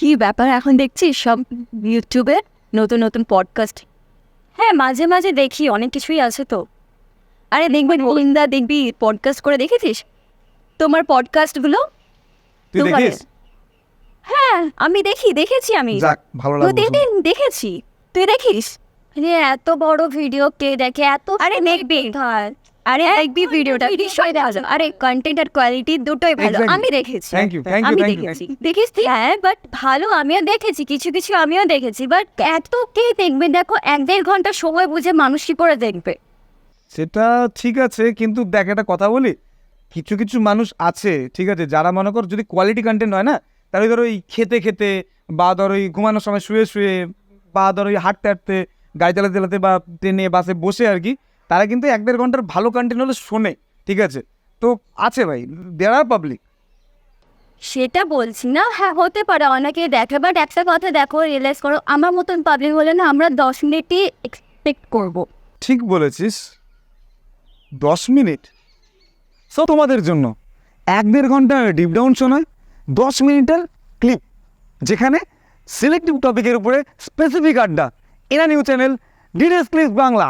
কি ব্যাপার এখন দেখছিস সব ইউটিউবে নতুন নতুন পডকাস্ট? হ্যাঁ, মাঝে মাঝে দেখি, অনেক কিছুই আছে তো। আরে দেখবি গোবিন্দা, দেখবি পডকাস্ট করে দেখেছিস তোমার পডকাস্টগুলো? তুই দেখিস? হ্যাঁ আমি দেখেছি আমি। যাক, ভালো লাগলো। প্রতিদিন দেখেছি। তুই দেখিস? আরে এত বড় ভিডিও কে দেখে? এত আরে দেখবি, আরে দেখবি ভিডিওটা বিষয় দেখা যায়। আরে কন্টেন্ট আর কোয়ালিটি দুটোই ভালো। Exactly. আমি দেখেছি। Thank you. আমি দেখেছি। দেখিস তুই? হ্যাঁ, বাট ভালো আমিও দেখেছি, কিছু কিছু আমিও দেখেছি, বাট এত কে দেখবে? দেখো 1-1.5 ঘন্টা সময় বুঝে মানুষ কি করে দেখবে? সেটা ঠিক আছে, কিন্তু দেখ একটা কথা বলি, কিছু কিছু মানুষ আছে, ঠিক আছে, যারা মনে কর যদি কোয়ালিটি কন্টেন্ট হয় না, তাহলে ধরো ওই খেতে খেতে বা ধরো ওই ঘুমানোর সময় শুয়ে শুয়ে বা ধরো ওই হাঁটতে হাঁটতে গাড়ি চালাতে চালাতে বা ট্রেনে বাসে বসে আর কি, তারা কিন্তু 1-1.5 ঘন্টার ভালো কন্টেন্ট হলে শোনে, ঠিক আছে? তো আছে ভাই, দেয়ার আর পাবলিক। সেটা বলছি না, হ্যাঁ হতে পারে অনেকে দেখে, বাট একটা কথা দেখো, রিয়েলাইজ করো, আমার মতন পাবলিক হলে না আমরা 10 মিনিটই এক্সপেক্ট করবো। ঠিক বলেছিস, 10 মিনিট। সো তোমাদের জন্য 1-1.5 ঘন্টা ডিপ ডাউন শোনায় 10 মিনিটের ক্লিপ, যেখানে সিলেক্টিভ টপিকের উপরে স্পেসিফিক আড্ডা। এরা new channel details clip Bangla.